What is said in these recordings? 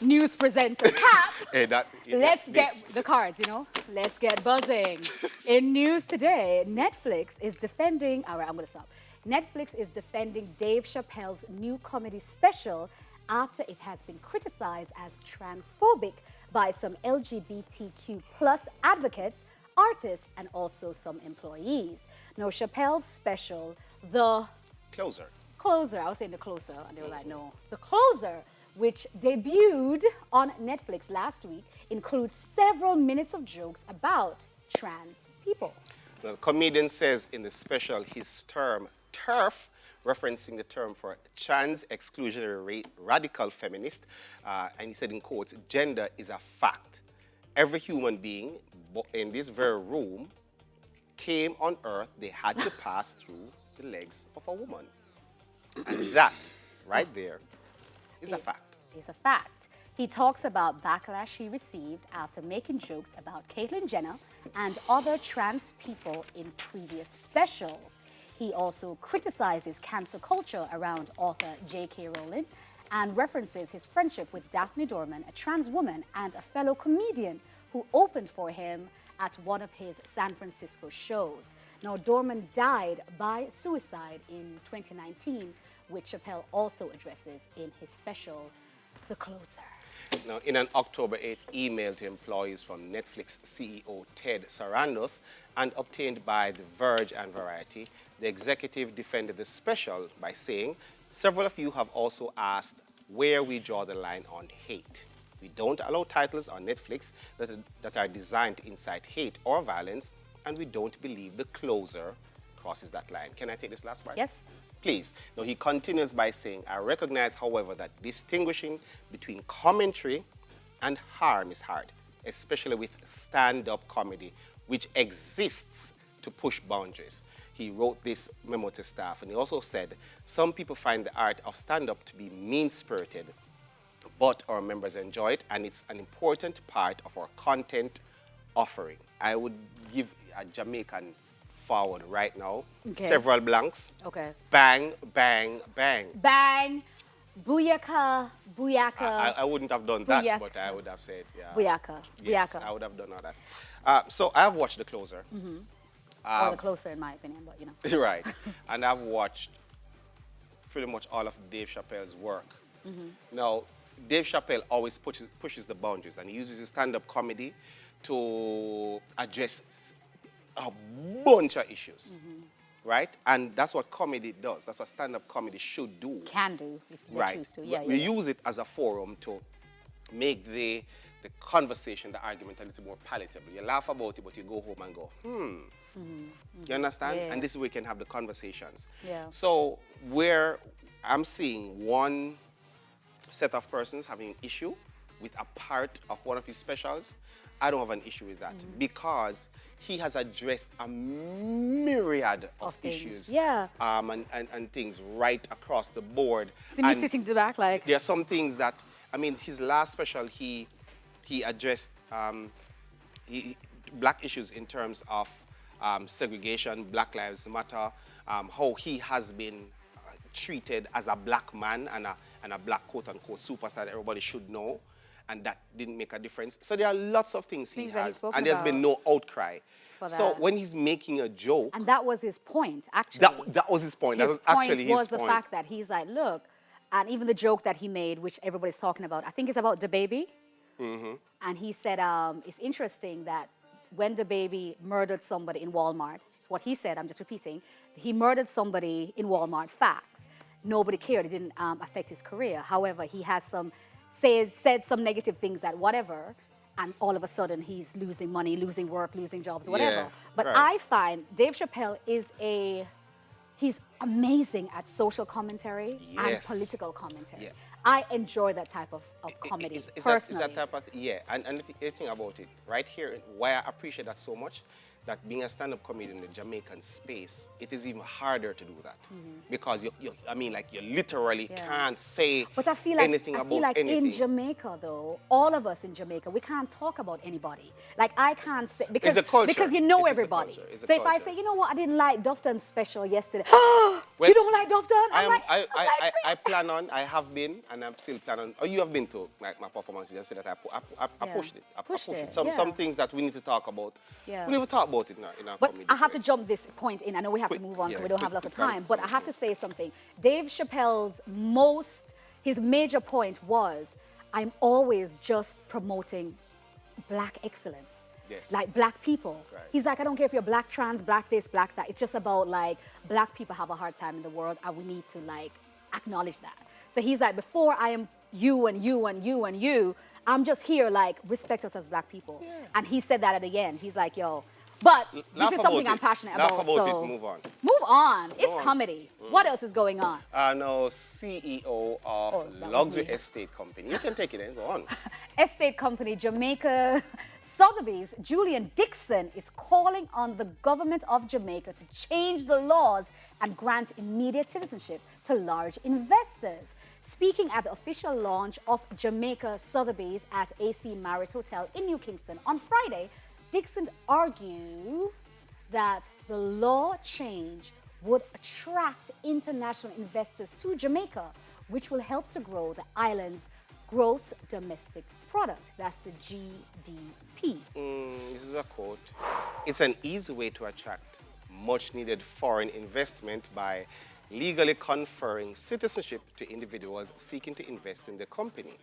news presenter Cap. Hey, Let's get the cards, you know. Let's get buzzing. In news today, Netflix is defending. All right, I'm going to stop. Netflix is defending Dave Chappelle's new comedy special after it has been criticized as transphobic by some LGBTQ plus advocates, artists, and also some employees. Now, Chappelle's special, The Closer, I was saying The Closer, and they were like, no. The Closer, which debuted on Netflix last week, includes several minutes of jokes about trans people. The comedian says in the special his term TERF, referencing the term for trans exclusionary radical feminist, and he said in quotes, gender is a fact. Every human being in this very room came on earth, they had to pass through the legs of a woman. And that, right there, is a fact. Is a fact. He talks about backlash he received after making jokes about Caitlyn Jenner and other trans people in previous specials. He also criticizes cancel culture around author J.K. Rowling and references his friendship with Daphne Dorman, a trans woman and a fellow comedian who opened for him at one of his San Francisco shows. Now, Dorman died by suicide in 2019, which Chappelle also addresses in his special, The Closer. Now, in an October 8th email to employees from Netflix CEO Ted Sarandos and obtained by The Verge and Variety, the executive defended the special by saying, several of you have also asked where we draw the line on hate. We don't allow titles on Netflix that are designed to incite hate or violence, and we don't believe The Closer crosses that line. Can I take this last part? Yes. Please. Now, he continues by saying, I recognize, however, that distinguishing between commentary and harm is hard, especially with stand-up comedy, which exists to push boundaries. He wrote this memo to staff, and he also said, some people find the art of stand-up to be mean-spirited, but our members enjoy it, and it's an important part of our content offering. I would give a Jamaican forward right now. Okay. Several blanks. Okay. Bang, bang, bang. Bang, booyaka, booyaka. I wouldn't have done that, but I would have said, yeah. Booyaka, yes, booyaka. I would have done all that. So I have watched The Closer. Or The Closer, in my opinion, but you know. Right. And I've watched pretty much all of Dave Chappelle's work. Now, Dave Chappelle always pushes the boundaries, and he uses his stand-up comedy to address a bunch of issues, right? And that's what comedy does. That's what stand-up comedy should do. Can do, if they choose to. Yeah, we use it as a forum to make the conversation, the argument a little more palatable. You laugh about it, but you go home and go, You understand? Yeah. And this is where we can have the conversations. Yeah. So where I'm seeing one set of persons having an issue with a part of one of his specials, I don't have an issue with that because he has addressed a myriad of issues, and things right across the board. See me sitting to the back like... There are some things that, I mean, his last special, he addressed black issues in terms of segregation, Black Lives Matter, how he has been treated as a black man and a black quote-unquote superstar that everybody should know, and that didn't make a difference. So there are lots of things he has, and there's been no outcry. So when he's making a joke... And that was his point, actually. That was his point. That was actually his point. His point was the fact that he's like, look, and even the joke that he made, which everybody's talking about, I think it's about DaBaby. And he said, it's interesting that when DaBaby murdered somebody in Walmart, what he said, I'm just repeating, he murdered somebody in Walmart, facts. Nobody cared, it didn't affect his career. However, he has said some negative things that whatever, and all of a sudden he's losing money, losing work, losing jobs, whatever. Yeah, but I find Dave Chappelle he's amazing at social commentary and political commentary. Yeah. I enjoy that type of comedy, personally. That type of, and the thing about it, right here, why I appreciate that so much, that being a stand-up comedian in the Jamaican space, it is even harder to do that. Because, you literally can't say anything about anything. In Jamaica, though, all of us in Jamaica, we can't talk about anybody. Like, I can't say... Because, it's a culture. Because you know everybody. So if I say, you know what, I didn't like Dufton's special yesterday. You don't like Duff Dun? I plan on, I have been, and I'm still planning on. Oh, you have been to my performance yesterday that I pushed it. I pushed it. Some things that we need to talk about. Yeah. We need to talk about it in our But community. I have to jump this point in. I know we have to move on because we don't have a lot of time. But I have to say something. Dave Chappelle's his major point was, I'm always just promoting black excellence. Yes. Like black people. Right. He's like, I don't care if you're black trans, black this, black that. It's just about like black people have a hard time in the world and we need to like acknowledge that. So he's like, before I am you and you and you and you, I'm just here like respect us as black people. Yeah. And he said that at the end. He's like, yo, but this is something I'm passionate about. Laugh about so it, move on. Move on. It's comedy. What else is going on? No, CEO of Luxury Estate Company. You can take it in, go on. Estate company Jamaica Sotheby's, Julian Dixon, is calling on the government of Jamaica to change the laws and grant immediate citizenship to large investors. Speaking at the official launch of Jamaica Sotheby's at AC Marriott Hotel in New Kingston on Friday, Dixon argued that the law change would attract international investors to Jamaica, which will help to grow the island's gross domestic product. That's the GDP. This is a quote. It's an easy way to attract much needed foreign investment by legally conferring citizenship to individuals seeking to invest in the company.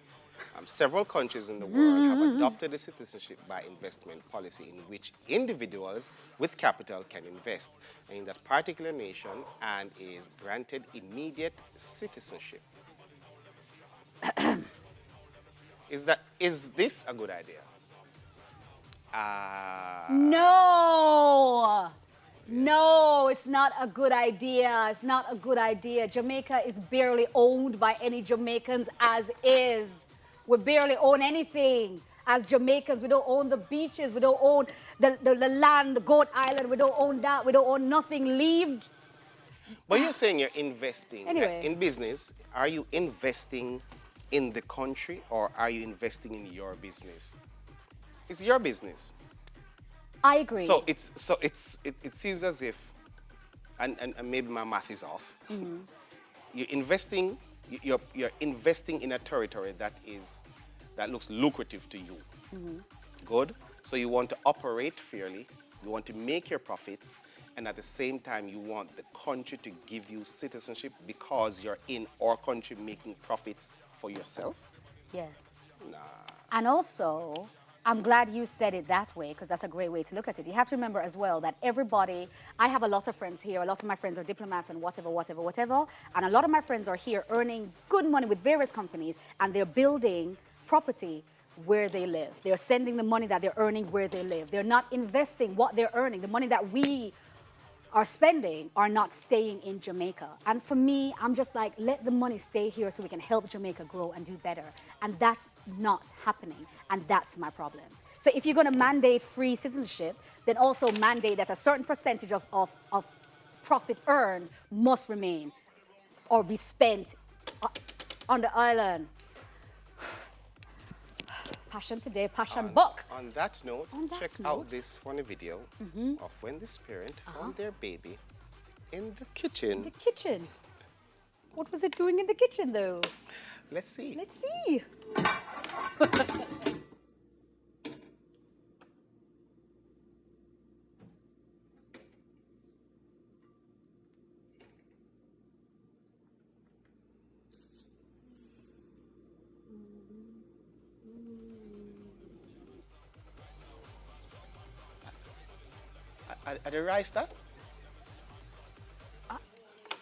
Several countries in the world have adopted a citizenship by investment policy in which individuals with capital can invest in that particular nation and is granted immediate citizenship. Is this a good idea? No, it's not a good idea. It's not a good idea. Jamaica is barely owned by any Jamaicans as is. We barely own anything as Jamaicans. We don't own the beaches. We don't own the land, the Goat Island. We don't own that. We don't own nothing. Leave. But you're saying you're investing anyway. In business. Are you investing in the country or are you investing in your business? It's your business. I agree. So it seems as if, and maybe my math is off. Mm-hmm. You're investing in a territory that looks lucrative to you. Mm-hmm. Good. So you want to operate fairly. You want to make your profits, and at the same time, you want the country to give you citizenship because you're in our country making profits for yourself. Yes. Nah. And also, I'm glad you said it that way because that's a great way to look at it. You have to remember as well that I have a lot of friends here. A lot of my friends are diplomats and whatever. And a lot of my friends are here earning good money with various companies and they're building property where they live. They're sending the money that they're earning where they live. They're not investing what they're earning. The money that we are spending are not staying in Jamaica. And for me, I'm just like, let the money stay here so we can help Jamaica grow and do better. And that's not happening. And that's my problem. So if you're going to mandate free citizenship, then also mandate that a certain percentage of profit earned must remain or be spent on the island. Passion today, passion book. On that note, check out this funny video of when this parent found their baby in the kitchen. In the kitchen. What was it doing in the kitchen, though? Let's see. Let's see. Are the rice that?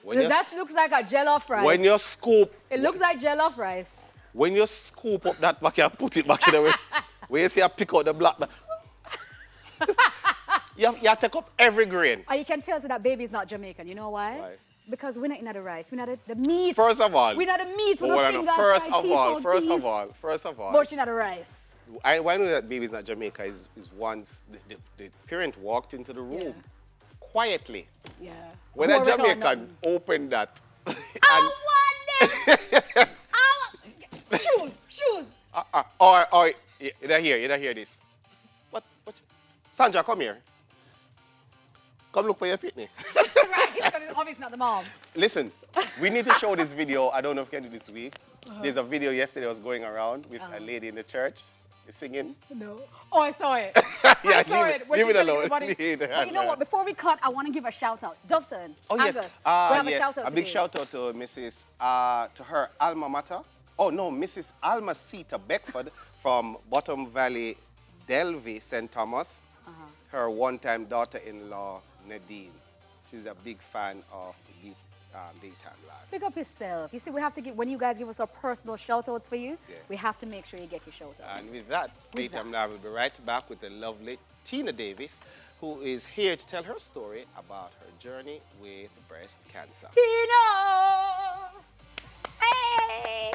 That looks like a jollof rice. When you scoop... It looks like jollof rice. When you scoop up that back and put it back in the way, where you see I pick out the black... you have to take up every grain. And you can tell that baby is not Jamaican. You know why? Why? Because we're not in the rice. We're not the meat. First of all. We're not the meat. We're not fingers. First of all. But she's not the rice. Why I know that baby's not Jamaica is once the parent walked into the room quietly. Yeah. When a Jamaican opened that. I want it! Shoes! Or you don't hear this. What? Sandra, come here. Come look for your picnic. Right, because it's obviously not the mom. Listen, we need to show this video. I don't know if we can do this week. There's a video yesterday was going around with a lady in the church singing. No. Oh, I saw it. Yeah, I saw it. When leave she it said alone. everybody- Leave it But you know what? Before we cut, I want to give a shout out. Dufton, Oh, yes. Angus, we have a Yeah, shout out a big today. shout out to Mrs. To her alma mater. Oh, no, Mrs. Almasita Beckford from Bottom Valley, Delvey, St. Thomas. Her one-time daughter-in-law, Nadine. She's a big fan of Daytime Live. Pick up yourself. You see, we have to give, when you guys give us our personal shout outs for you, Yeah. we have to make sure you get your shout out. And with that, Daytime Live will be right back with the lovely Tina Davis, who is here to tell her story about her journey with breast cancer. Tina! Hey!